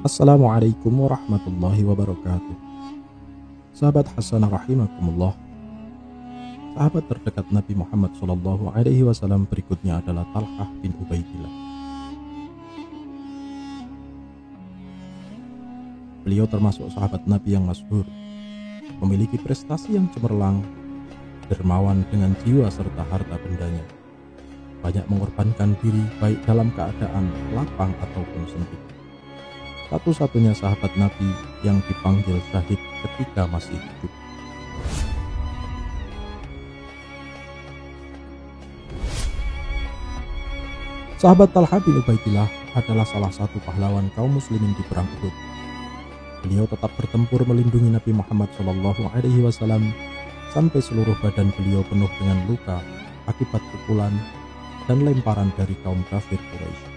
Assalamualaikum warahmatullahi wabarakatuh. Sahabat Hasanah rahimakumullah. Sahabat terdekat Nabi Muhammad SAW berikutnya adalah Talhah bin Ubaidillah. Beliau termasuk sahabat Nabi yang masyhur, memiliki prestasi yang cemerlang, dermawan dengan jiwa serta harta bendanya. Banyak mengorbankan diri baik dalam keadaan lapang ataupun sempit. Satu-satunya sahabat Nabi yang dipanggil syahid ketika masih hidup. Sahabat Talhah bin Ubaidillah adalah salah satu pahlawan kaum muslimin di perang Uhud. Beliau tetap bertempur melindungi Nabi Muhammad SAW sampai seluruh badan beliau penuh dengan luka akibat pukulan dan lemparan dari kaum kafir Quraisy.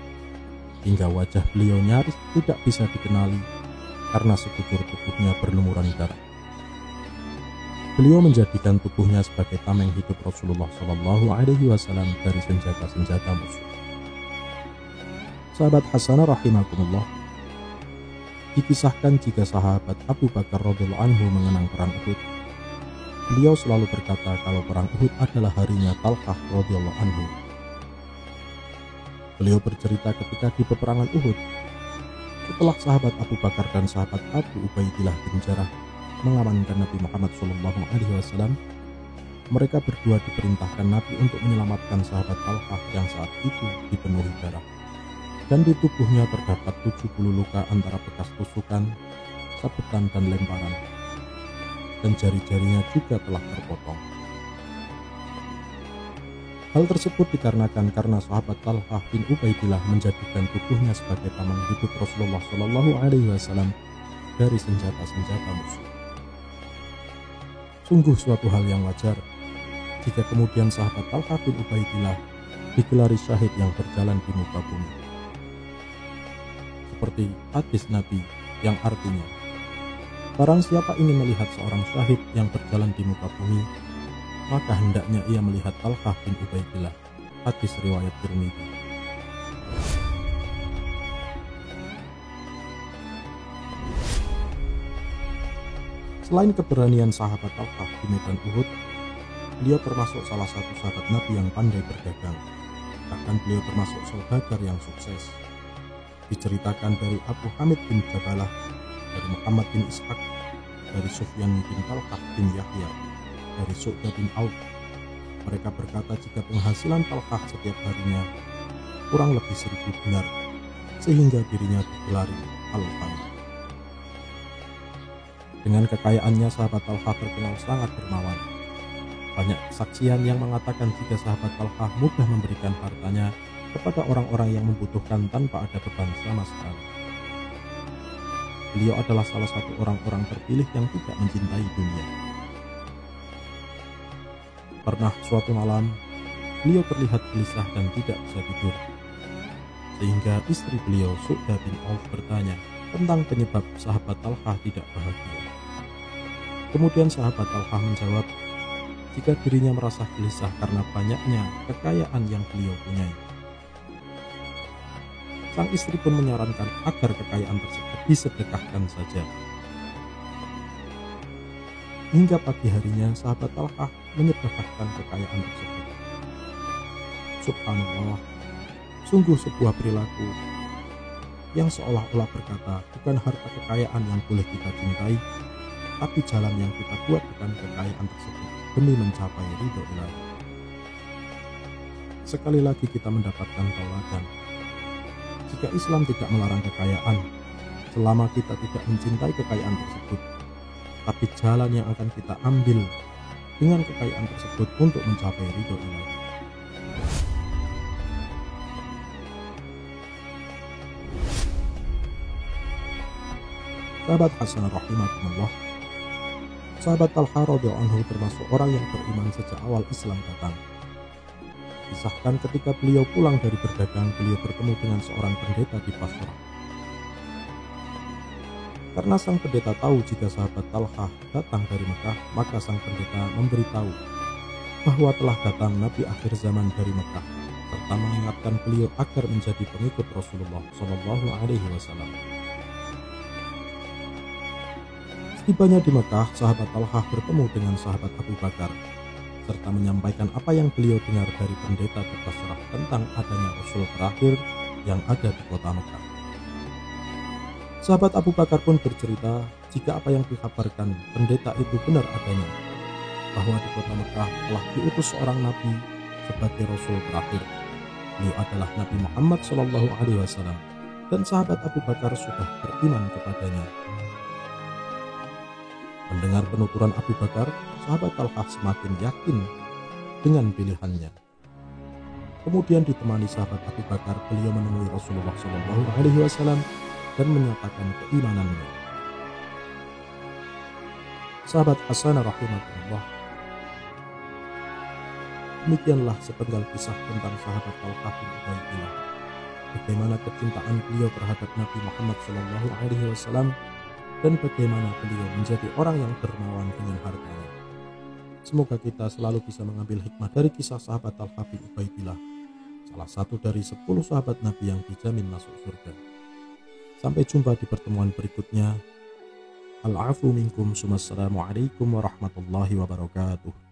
Hingga wajah beliau nyaris tidak bisa dikenali karena sekujur tubuhnya berlumuran darah. Beliau menjadikan tubuhnya sebagai tameng hidup Rasulullah SAW dari senjata-senjata musuh. Sahabat Hasanah rahimakumullah, dikisahkan jika sahabat Abu Bakar radhiyallahu anhu mengenang perang Uhud, beliau selalu berkata kalau perang Uhud adalah harinya Talhah radhiyallahu anhu. Beliau bercerita ketika di peperangan Uhud, setelah sahabat Abu Bakar dan sahabat Abu Ubaidillah bin Jarrah mengamankan Nabi Muhammad SAW, mereka berdua diperintahkan Nabi untuk menyelamatkan sahabat Talhah yang saat itu dipenuhi darah, dan di tubuhnya terdapat 70 luka antara bekas tusukan, sabetan dan lemparan, dan jari-jarinya juga telah terpotong. Hal tersebut dikarenakan karena sahabat Talhah bin Ubaidillah menjadikan tubuhnya sebagai tameng hidup Rasulullah SAW dari senjata-senjata musuh. Sungguh suatu hal yang wajar jika kemudian sahabat Talhah bin Ubaidillah digelari syahid yang berjalan di muka bumi. Seperti hadis Nabi yang artinya, barang siapa ingin melihat seorang syahid yang berjalan di muka bumi, maka hendaknya ia melihat Talhah bin Ubaidillah. Hadis riwayat Tirmidzi. Selain keberanian sahabat Talhah di medan Uhud, beliau termasuk salah satu sahabat Nabi yang pandai berdagang. Bahkan beliau termasuk saudagar yang sukses. Diceritakan dari Abu Hamid bin Jabalah, dari Muhammad bin Ishaq, dari Sufyan bin Talhah bin Yahya, dari Su'dah bin Auf. Mereka berkata jika penghasilan Talhah setiap harinya kurang lebih 1000 dinar, sehingga dirinya digelari Al-Fani. Dengan kekayaannya, sahabat Talhah terkenal sangat dermawan. Banyak kesaksian yang mengatakan jika sahabat Talhah mudah memberikan hartanya kepada orang-orang yang membutuhkan tanpa ada beban sama sekali. Beliau adalah salah satu orang-orang terpilih yang tidak mencintai dunia. Pernah suatu malam, beliau terlihat gelisah dan tidak bisa tidur. Sehingga istri beliau, Su'dah bin Auf, bertanya tentang penyebab sahabat Talhah tidak bahagia. Kemudian sahabat Talhah menjawab, jika dirinya merasa gelisah karena banyaknya kekayaan yang beliau punyai. Sang istri pun menyarankan agar kekayaan tersebut disedekahkan saja. Hingga pagi harinya sahabat Talhah menyedekahkan kekayaan tersebut. Subhanallah, sungguh sebuah perilaku yang seolah-olah berkata bukan harta kekayaan yang boleh kita cintai, tapi jalan yang kita buat dengan kekayaan tersebut demi mencapai ridho Ilahi. Sekali lagi kita mendapatkan tauladan. Jika Islam tidak melarang kekayaan, selama kita tidak mencintai kekayaan tersebut, tapi jalan yang akan kita ambil dengan kekayaan tersebut untuk mencapai ridho Ilahi. Sahabat Hasanah rahimakumullah, sahabat Talhah radhiyallahu anhu termasuk orang yang beriman sejak awal Islam datang. Kisahkan ketika beliau pulang dari berdagang, beliau bertemu dengan seorang pendeta di Basrah. Karena sang pendeta tahu jika sahabat Talhah datang dari Mekah, maka sang pendeta memberitahu bahwa telah datang Nabi akhir zaman dari Mekah, serta mengingatkan beliau agar menjadi pengikut Rasulullah SAW. Setibanya di Mekah, sahabat Talhah bertemu dengan sahabat Abu Bakar serta menyampaikan apa yang beliau dengar dari pendeta terserah tentang adanya Rasul terakhir yang ada di kota Mekah. Sahabat Abu Bakar pun bercerita jika apa yang dikabarkan pendeta itu benar adanya, bahwa di kota Mekah telah diutus seorang nabi sebagai Rasul terakhir. Beliau adalah Nabi Muhammad SAW, dan sahabat Abu Bakar sudah beriman kepadanya. Mendengar penuturan Abu Bakar, sahabat Talhah semakin yakin dengan pilihannya. Kemudian ditemani sahabat Abu Bakar, beliau menemui Rasulullah SAW dan menyatakan keimanannya. Sahabat Hasan rahimahullah, demikianlah sepenggal kisah tentang sahabat Talhah bin Ubaidillah, bagaimana kecintaan beliau terhadap Nabi Muhammad SAW dan bagaimana beliau menjadi orang yang dermawan dengan hartanya. Semoga kita selalu bisa mengambil hikmah dari kisah sahabat Talhah bin Ubaidillah, salah satu dari 10 sahabat Nabi yang dijamin masuk surga. Sampai jumpa di pertemuan berikutnya. Al-afu minkum, assalamualaikum warahmatullahi wabarakatuh.